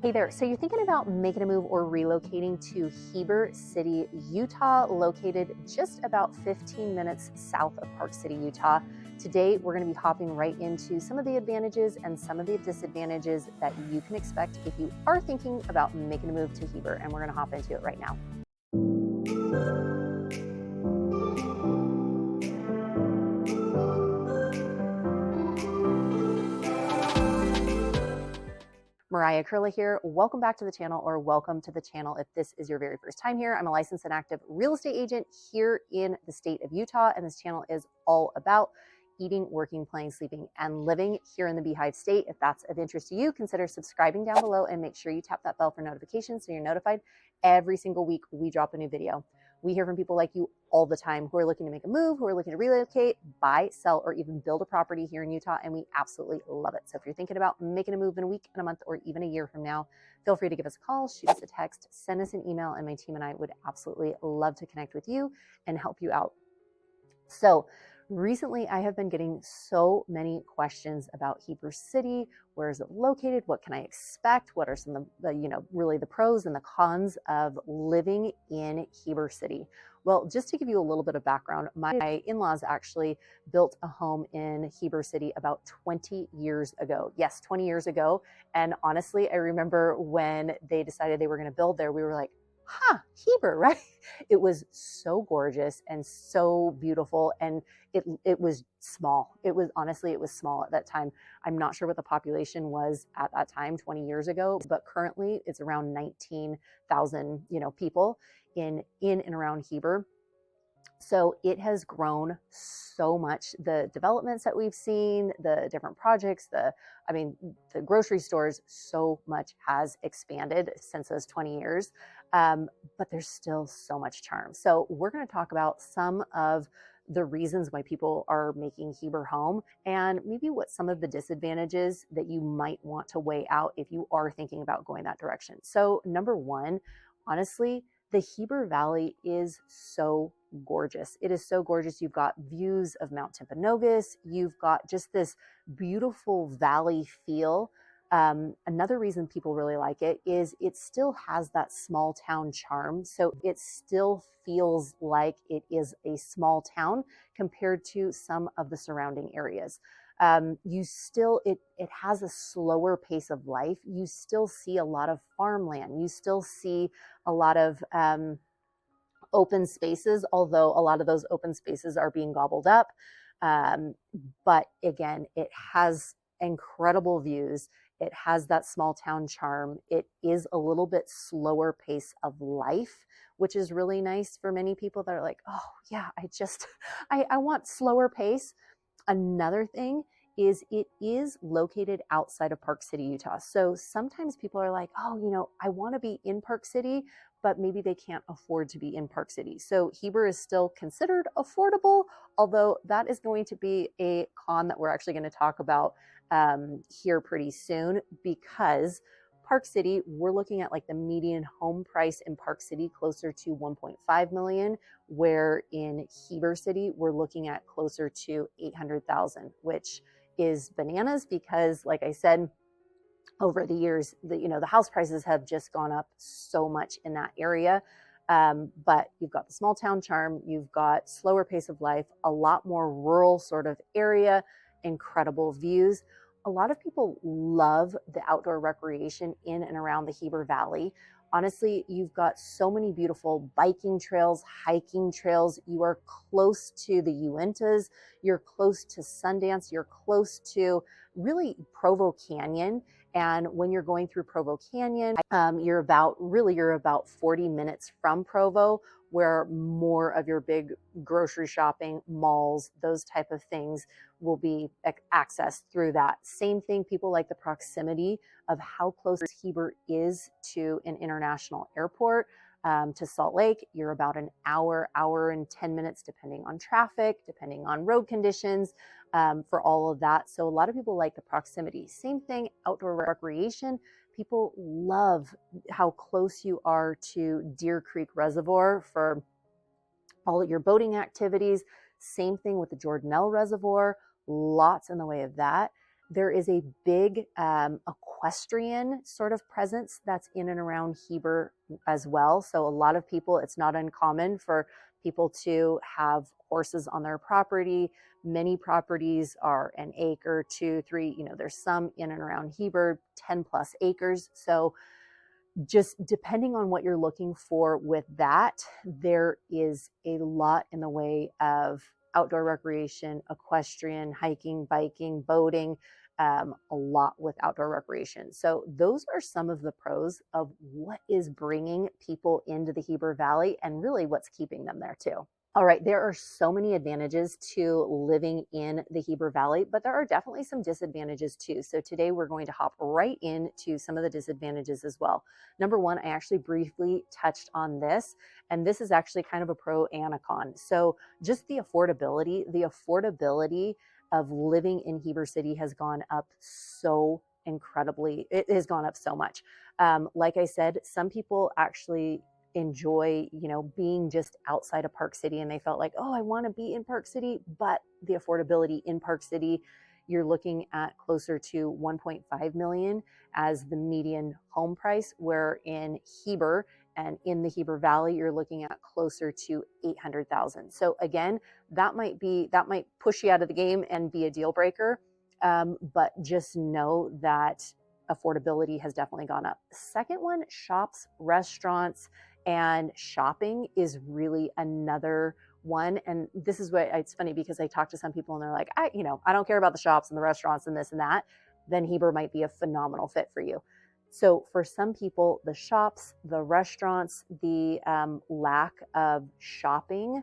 Hey there, so you're thinking about making a move or relocating to Heber City, Utah, located just about 15 minutes south of Park City, Utah. Today, we're going to be hopping right into some of the advantages and some of the disadvantages that you can expect if you are thinking about making a move to Heber, and we're going to hop into it right now. Mariah Koehle here. Welcome back to the channel, or welcome to the channel if this is your very first time here. I'm a licensed and active real estate agent here in the state of Utah, and this channel is all about eating, working, playing, sleeping, and living here in the Beehive State. If that's of interest to you, consider subscribing down below and make sure you tap that bell for notifications so you're notified every single week we drop a new video. We hear from people like you all the time who are looking to make a move, who are looking to relocate, buy, sell, or even build a property here in Utah, and we absolutely love it. So if you're thinking about making a move in a week, in a month, or even a year from now, feel free to give us a call, shoot us a text, send us an email, and my team and I would absolutely love to connect with you and help you out. So recently, I have been getting so many questions about Heber City. Where is it located? What can I expect? What are some of the, really the pros and the cons of living in Heber City? Well, just to give you a little bit of background, my in-laws actually built a home in Heber City about 20 years ago. Yes, 20 years ago. And honestly, I remember when they decided they were going to build there, we were like, Heber, right? It was so gorgeous and so beautiful, and it was small. It was small at that time. I'm not sure what the population was at that time 20 years ago, but currently it's around 19,000, people in and around Heber. So it has grown so much. The developments that we've seen, the different projects, the grocery stores, so much has expanded since those 20 years. But there's still so much charm. So we're going to talk about some of the reasons why people are making Heber home, and maybe what some of the disadvantages that you might want to weigh out if you are thinking about going that direction. So number one, honestly, the Heber Valley is so gorgeous. It is so gorgeous. You've got views of Mount Timpanogos. You've got just this beautiful valley feel. Another reason people really like it is it still has that small town charm. So it still feels like it is a small town compared to some of the surrounding areas. It has a slower pace of life. You still see a lot of farmland. You still see a lot of open spaces, although a lot of those open spaces are being gobbled up. But again, it has incredible views. It has that small town charm. It is a little bit slower pace of life, which is really nice for many people that are like, oh yeah, I want slower pace. Another thing is it is located outside of Park City, Utah. So sometimes people are like, oh, I want to be in Park City, but maybe they can't afford to be in Park City. So Heber is still considered affordable, although that is going to be a con that we're actually going to talk about here pretty soon, because Park City, we're looking at like the median home price in Park City closer to 1.5 million, where in Heber City, we're looking at closer to 800,000, which is bananas because, like I said, over the years, the house prices have just gone up so much in that area. But you've got the small town charm, you've got slower pace of life, a lot more rural sort of area, incredible views. A lot of people love the outdoor recreation in and around the Heber Valley. Honestly, you've got so many beautiful biking trails, hiking trails. You are close to the Uintas. You're close to Sundance. You're close to really Provo Canyon. And when you're going through Provo Canyon, you're about 40 minutes from Provo, where more of your big grocery shopping, malls, those type of things will be accessed through that. Same thing, people like the proximity of how close Heber is to an international airport. To Salt Lake, you're about an hour and 10 minutes, depending on traffic, depending on road conditions, for all of that. So a lot of people like the proximity. Same thing, outdoor recreation. People love how close you are to Deer Creek Reservoir for all of your boating activities. Same thing with the Jordanelle Reservoir, lots in the way of that. There is a big equestrian sort of presence that's in and around Heber as well. So a lot of people, it's not uncommon for people to have horses on their property. Many properties are an acre, 2, 3, there's some in and around Heber, 10 plus acres. So just depending on what you're looking for with that, there is a lot in the way of outdoor recreation, equestrian, hiking, biking, boating, a lot with outdoor recreation. So those are some of the pros of what is bringing people into the Heber Valley and really what's keeping them there too. All right, there are so many advantages to living in the Heber Valley, but there are definitely some disadvantages too. So today we're going to hop right into some of the disadvantages as well. Number one, I actually briefly touched on this, and this is actually kind of a pro and a con. So just the affordability of living in Heber City has gone up so incredibly. It has gone up so much. Like I said, some people actually enjoy, being just outside of Park City, and they felt like, oh, I want to be in Park City, but the affordability in Park City, you're looking at closer to 1.5 million as the median home price, where in Heber and in the Heber Valley, you're looking at closer to 800,000. So again, that might push you out of the game and be a deal breaker. But just know that affordability has definitely gone up. Second one, shops, restaurants, and shopping is really another one. And this is what it's funny, because I talk to some people and they're like, I don't care about the shops and the restaurants and this and that. Then Heber might be a phenomenal fit for you. So for some people, the shops, the restaurants, the lack of shopping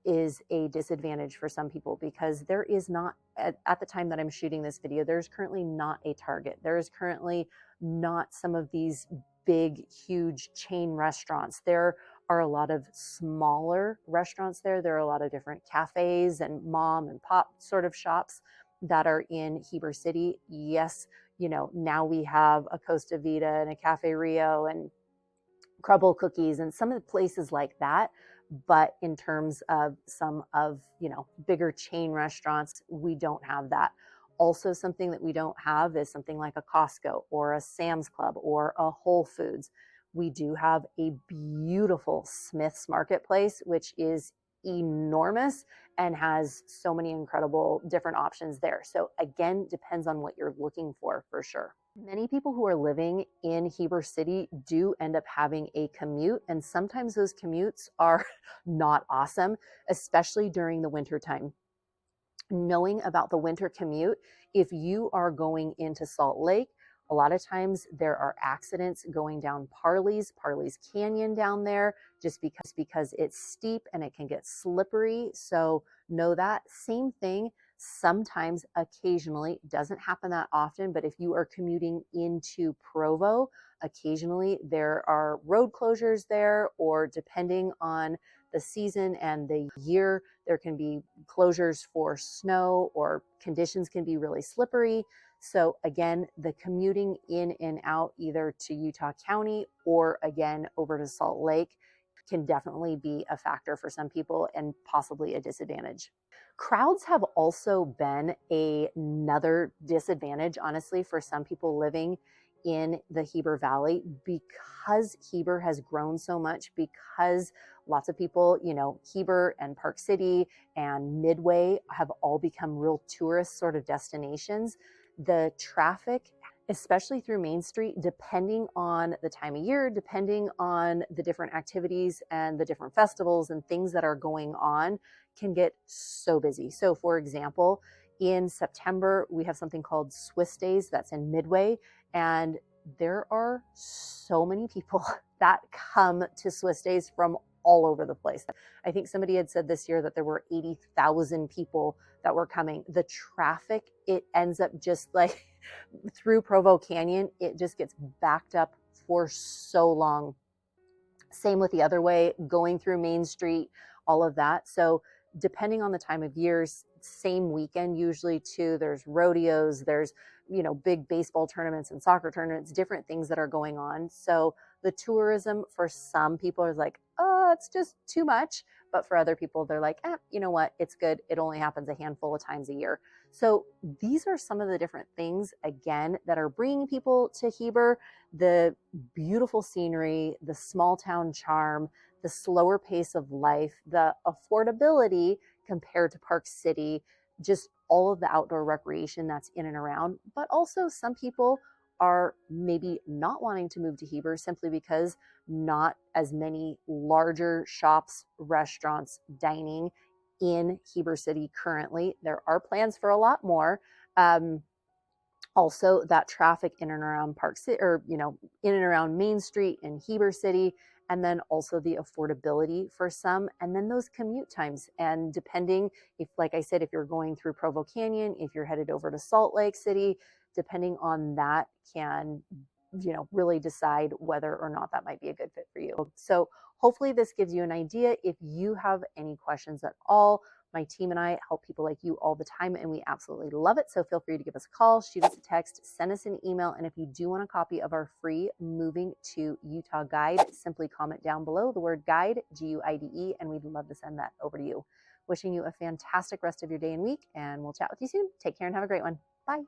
is a disadvantage for some people, because there is not, at the time that I'm shooting this video, there's currently not a Target. There is currently not some of these big, huge chain restaurants. There are a lot of smaller restaurants there. There are a lot of different cafes and mom and pop sort of shops that are in Heber City. Yes, now we have a Costa Vida and a Cafe Rio and Crumble Cookies and some of the places like that. But in terms of some of, bigger chain restaurants, we don't have that. Also, something that we don't have is something like a Costco or a Sam's Club or a Whole Foods. We do have a beautiful Smith's Marketplace, which is enormous and has so many incredible different options there. So again, depends on what you're looking for sure. Many people who are living in Heber City do end up having a commute, and sometimes those commutes are not awesome, especially during the winter time. Knowing about the winter commute, if you are going into Salt Lake, a lot of times there are accidents going down Parley's Canyon down there, just because it's steep and it can get slippery. So know that. Same thing, sometimes, occasionally, doesn't happen that often, but if you are commuting into Provo, occasionally there are road closures there, or depending on the season and the year, there can be closures for snow, or conditions can be really slippery. So again, the commuting in and out either to Utah County or again over to Salt Lake can definitely be a factor for some people and possibly a disadvantage. Crowds have also been another disadvantage, honestly, for some people living in the Heber Valley, because Heber has grown so much, because lots of people, Heber and Park City and Midway have all become real tourist sort of destinations. The traffic, especially through Main Street, depending on the time of year, depending on the different activities and the different festivals and things that are going on, can get so busy. So for example, in September, we have something called Swiss Days that's in Midway, and there are so many people that come to Swiss Days from all over the place. I think somebody had said this year that there were 80,000 people that were coming. The traffic, it ends up just like through Provo Canyon, it just gets backed up for so long. Same with the other way, going through Main Street, all of that. So depending on the time of years, same weekend usually too, there's rodeos, there's, big baseball tournaments and soccer tournaments, different things that are going on. So the tourism for some people is like, it's just too much. But for other people, they're like, you know what? It's good. It only happens a handful of times a year. So these are some of the different things, again, that are bringing people to Heber. The beautiful scenery, the small town charm, the slower pace of life, the affordability compared to Park City, just all of the outdoor recreation that's in and around. But also some people are maybe not wanting to move to Heber simply because not as many larger shops, restaurants, dining in Heber City currently. There are plans for a lot more. Also, that traffic in and around Park City, or in and around Main Street in Heber City, and then also the affordability for some, and then those commute times. And depending, if, like I said, if you're going through Provo Canyon, if you're headed over to Salt Lake City, depending on that can really decide whether or not that might be a good fit for you. So hopefully this gives you an idea. If you have any questions at all, my team and I help people like you all the time, and we absolutely love it. So feel free to give us a call, shoot us a text, send us an email. And if you do want a copy of our free Moving to Utah guide, simply comment down below the word guide, GUIDE, and we'd love to send that over to you. Wishing you a fantastic rest of your day and week, and we'll chat with you soon. Take care and have a great one. Bye.